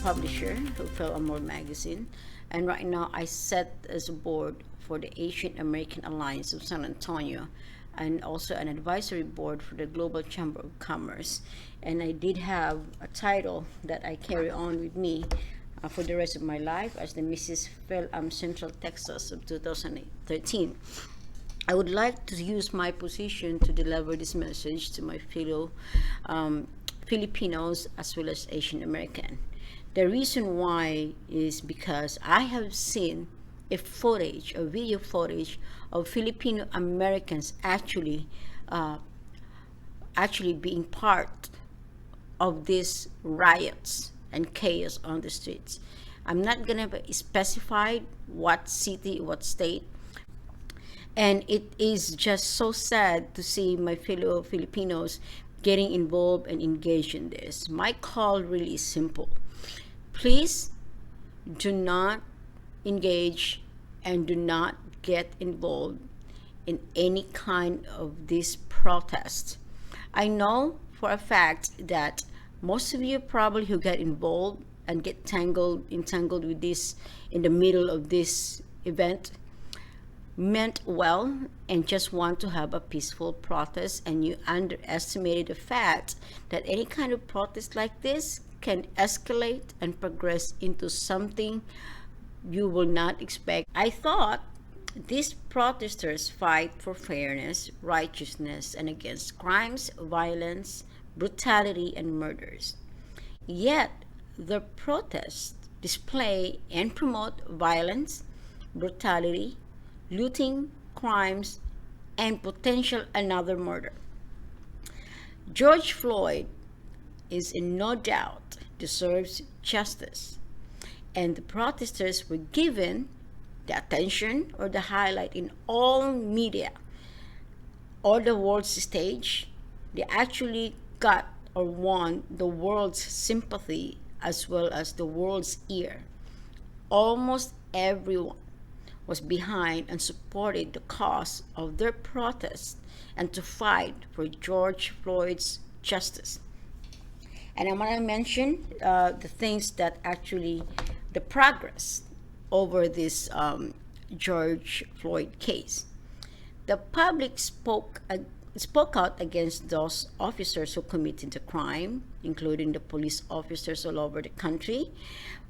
publisher of Fil-Am magazine, and right now I set as a board for the Asian American Alliance of San Antonio, and also an advisory board for the Global Chamber of Commerce. And I did have a title that I carry on with me for the rest of my life as the Mrs. Fil-Am Central Texas of 2013. I would like to use my position to deliver this message to my fellow Filipinos as well as Asian American. The reason why is because I have seen a video footage of Filipino Americans actually being part of these riots and chaos on the streets. I'm not gonna specify what city, what state, and it is just so sad to see my fellow Filipinos getting involved and engaged in this. My call really is simple. Please do not engage and do not get involved in any kind of this protest. I know for a fact that most of you probably who get involved and get entangled with this in the middle of this event meant well and just want to have a peaceful protest, and you underestimated the fact that any kind of protest like this can escalate and progress into something you will not expect. I thought these protesters fight for fairness, righteousness, and against crimes, violence, brutality, and murders. Yet, the protests display and promote violence, brutality, looting, crimes, and potential another murder. George Floyd is in no doubt deserves justice, and the protesters were given the attention or the highlight in all media or the world's stage. They actually got or won the world's sympathy as well as the world's ear. Almost everyone was behind and supported the cause of their protest and to fight for George Floyd's justice. And I want to mention the things that actually, the progress over this George Floyd case. The public spoke out against those officers who committed the crime, including the police officers all over the country.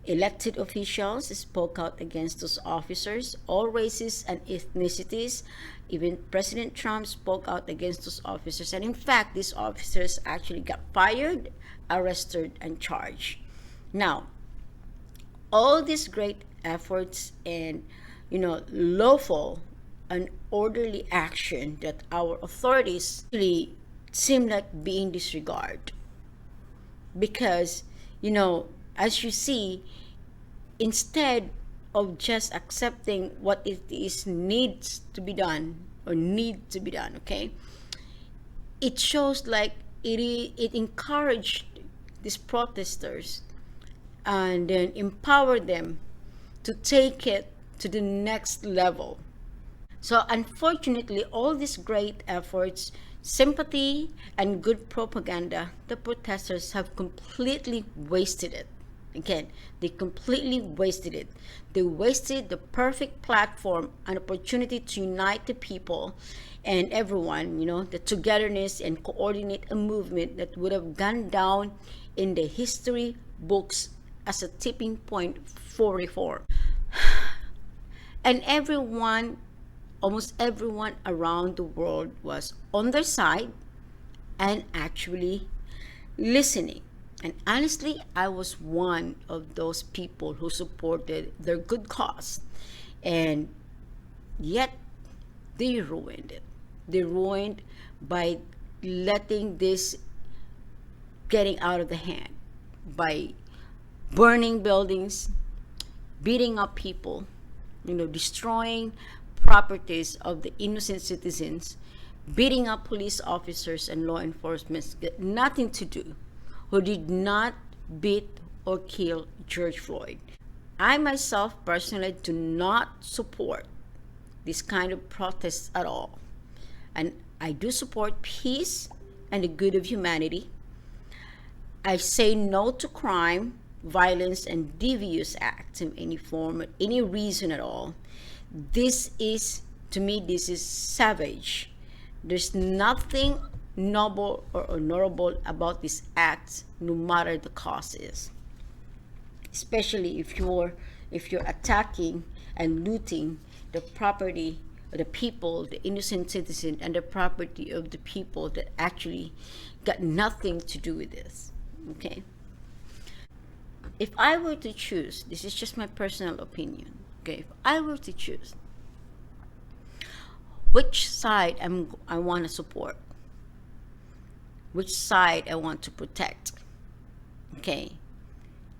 Elected officials spoke out against those officers, all races and ethnicities. Even President Trump spoke out against those officers. And in fact, these officers actually got fired, arrested, and charged. Now, all these great efforts and, lawful and orderly action that our authorities really seem like being disregarded. Because, as you see, instead of just accepting what it is needs to be done, okay, it shows like it encouraged these protesters and then empowered them to take it to the next level. So unfortunately, all these great efforts, sympathy, and good propaganda, the protesters have completely wasted it. Again, they completely wasted it. They wasted the perfect platform and opportunity to unite the people and everyone, the togetherness and coordinate a movement that would have gone down in the history books as a tipping point for reform. And almost everyone around the world was on their side and actually listening. And honestly, I was one of those people who supported their good cause. And yet, they ruined it. They ruined by letting this getting out of the hand, by burning buildings, beating up people, destroying properties of the innocent citizens, beating up police officers and law enforcement, nothing to do, who did not beat or kill George Floyd. I myself personally do not support this kind of protests at all. And I do support peace and the good of humanity. I say no to crime violence and devious acts in any form, any reason at all. This is, to me, this is savage. There's nothing noble or honorable about these acts, no matter the cause is. Especially if you're attacking and looting the property of the people, the innocent citizen, and the property of the people that actually got nothing to do with this. Okay. If I were to choose, this is just my personal opinion. Okay, if I were to choose which side I want to support, which side I want to protect. Okay.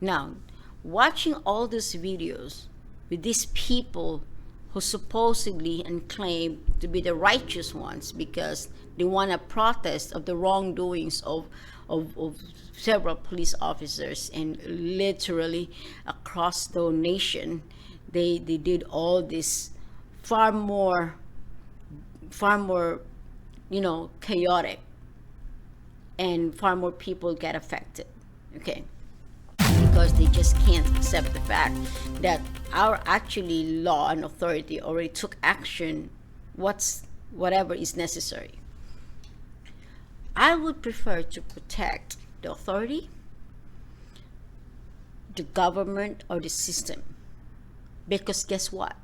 Now, watching all these videos with these people who supposedly and claim to be the righteous ones because they want to protest of the wrongdoings of several police officers, and literally across the nation they did all this far more chaotic, and far more people get affected. Okay, because they just can't accept the fact that our actually law and authority already took action, whatever is necessary. I would prefer to protect the authority, the government, or the system. Because guess what?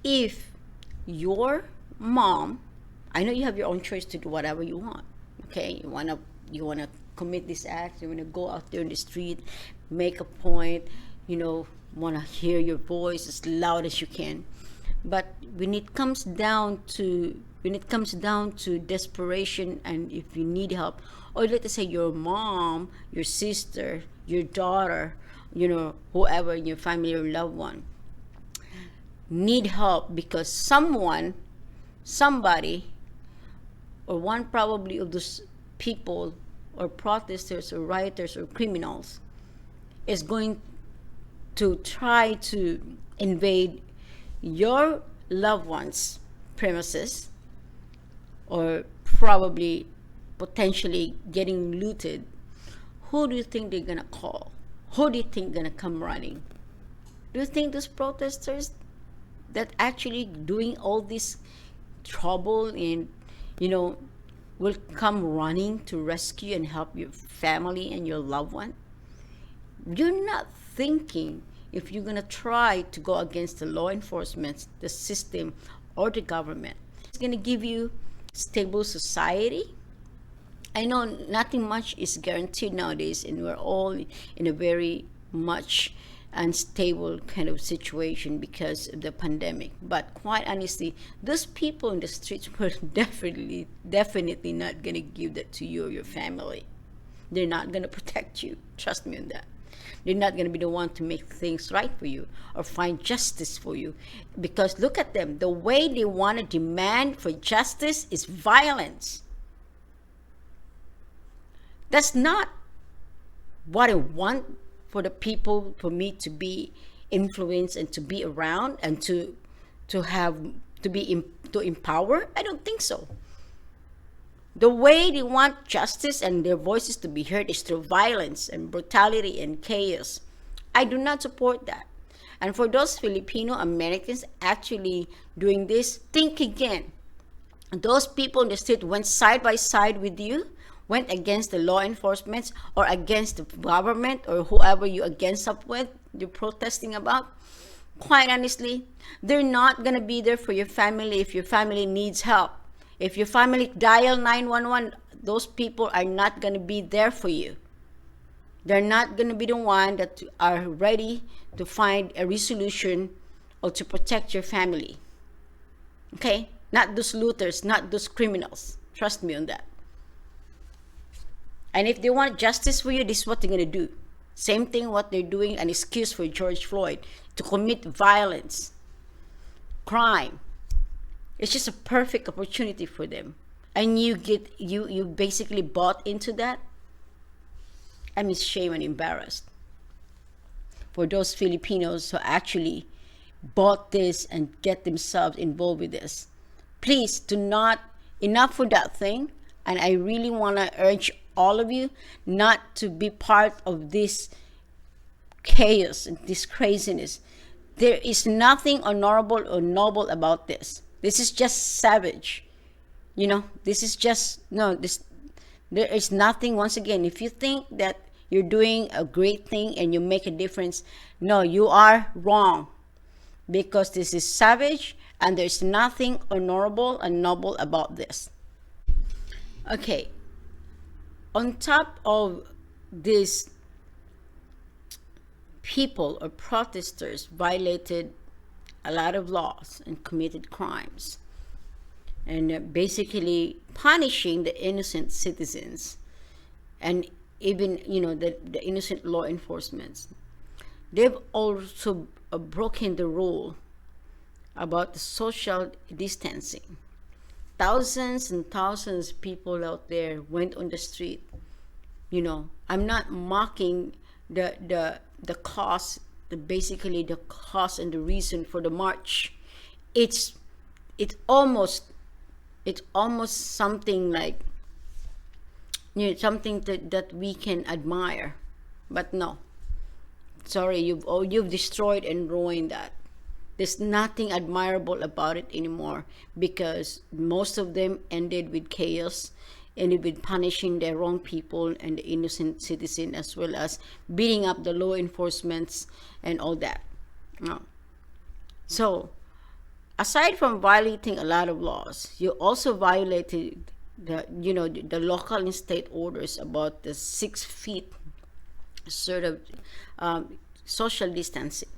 If your mom, I know you have your own choice to do whatever you want. Okay, you wanna commit this act, you wanna go out there in the street, make a point, wanna hear your voice as loud as you can. But when it comes down to desperation, and if you need help, or let's say your mom, your sister, your daughter, whoever in your family or loved one need help because somebody, or one probably of those people or protesters or rioters or criminals is going to try to invade your loved one's premises, or probably potentially getting looted, who do you think they're gonna call? Who do you think gonna come running? Do you think those protesters that actually doing all this trouble and will come running to rescue and help your family and your loved one? You're not thinking if you're gonna try to go against the law enforcement, the system, or the government. It's gonna give you stable society. I know nothing much is guaranteed nowadays, and we're all in a very much unstable kind of situation because of the pandemic. But quite honestly, those people in the streets were definitely not gonna give that to you or your family. They're not gonna protect you. Trust me on that. They're not going to be the one to make things right for you or find justice for you. Because look at them. The way they want to demand for justice is violence. That's not what I want for the people, for me to be influenced and to be around and to empower. I don't think so. The way they want justice and their voices to be heard is through violence and brutality and chaos. I do not support that. And for those Filipino Americans actually doing this, think again. Those people in the street went side by side with you, went against the law enforcement or against the government or whoever you against up with, you're protesting about. Quite honestly, they're not going to be there for your family if your family needs help. If your family dial 911, those people are not going to be there for you. They're not going to be the one that are ready to find a resolution or to protect your family. Okay? Not those looters, not those criminals. Trust me on that. And if they want justice for you, this is what they're going to do. Same thing what they're doing, an excuse for George Floyd to commit violence, crime. It's just a perfect opportunity for them. And you basically bought into that. I'm ashamed and embarrassed for those Filipinos who actually bought this and get themselves involved with this. Please do not, enough for that thing. And I really want to urge all of you not to be part of this chaos and this craziness. There is nothing honorable or noble about this. This is just savage. This is just, no, this, there is nothing. Once again, if you think that you're doing a great thing and you make a difference, no, you are wrong, because this is savage and there's nothing honorable and noble about this. Okay, on top of this, people or protesters violated a lot of laws and committed crimes, and basically punishing the innocent citizens, and even the innocent law enforcement. They've also broken the rule about the social distancing. Thousands and thousands of people out there went on the street. I'm not mocking the cause, basically the cause and the reason for the march. It's almost something like, something that we can admire, but no, sorry, you've destroyed and ruined that. There's nothing admirable about it anymore, because most of them ended with chaos, ended with punishing the wrong people and the innocent citizen, as well as beating up the law enforcements and all that. No. So aside from violating a lot of laws, you also violated the local and state orders about the 6 feet sort of social distancing.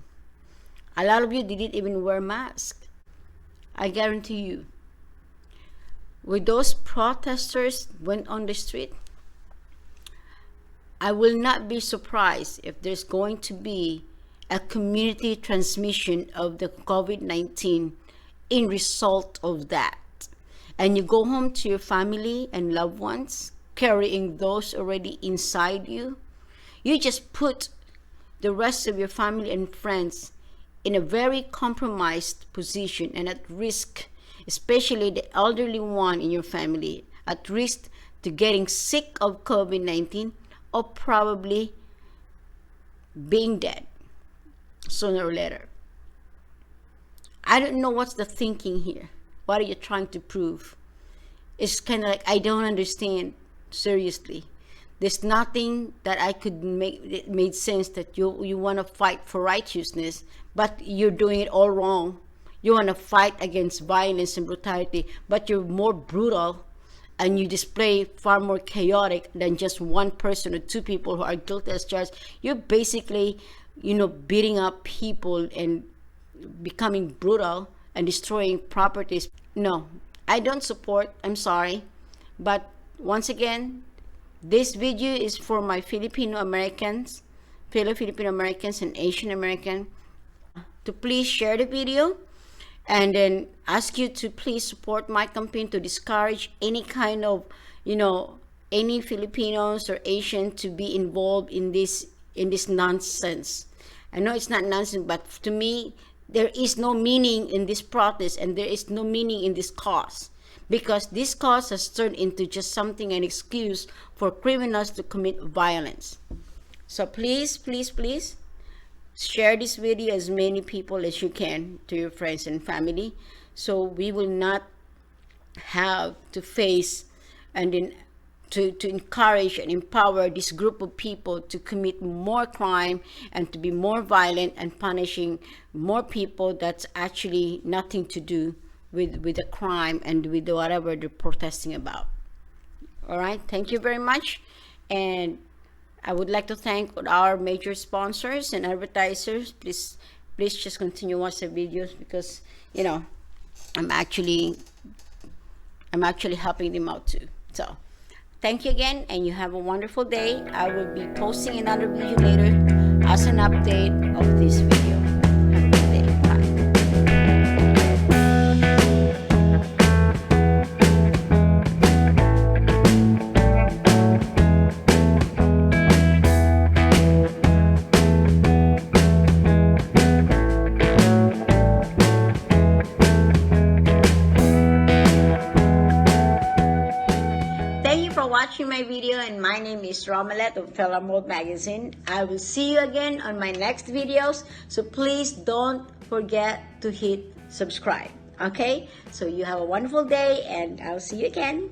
A lot of you didn't even wear masks. I guarantee you. With those protesters went on the street, I will not be surprised if there's going to be a community transmission of the COVID-19 in result of that. And you go home to your family and loved ones carrying those already inside you. You just put the rest of your family and friends in a very compromised position and at risk, especially the elderly one in your family, at risk to getting sick of COVID-19 or probably being dead sooner or later. I don't know what's the thinking here. What are you trying to prove? It's kind of like, I don't understand. Seriously, there's nothing that I could make it made sense that you want to fight for righteousness, but you're doing it all wrong. You want to fight against violence and brutality, but you're more brutal, and you display far more chaotic than just one person or 2 people who are guilty as charged. You're basically, beating up people and becoming brutal and destroying properties. No, I don't support. I'm sorry, but once again, this video is for my Filipino Americans, fellow Filipino Americans and Asian American, to please share the video, and then ask you to please support my campaign to discourage any kind of, any Filipinos or Asian to be involved in this nonsense. I know it's not nonsense, but to me, there is no meaning in this protest, and there is no meaning in this cause, because this cause has turned into just something, an excuse for criminals to commit violence. So please, please, please share this video as many people as you can to your friends and family, so we will not have to face and then to encourage and empower this group of people to commit more crime and to be more violent and punishing more people that's actually nothing to do with the crime and with whatever they're protesting about. All right, thank you very much. And I would like to thank our major sponsors and advertisers. Please just continue watching the videos, because I'm actually helping them out too. So thank you again, and you have a wonderful day. I will be posting another video later as an update of this video. Have a good day. Bye. Thank you for watching my video, and my name is Romelette of Fil-Am magazine. I will see you again on my next videos, so please don't forget to hit subscribe. Okay? So you have a wonderful day, and I'll see you again.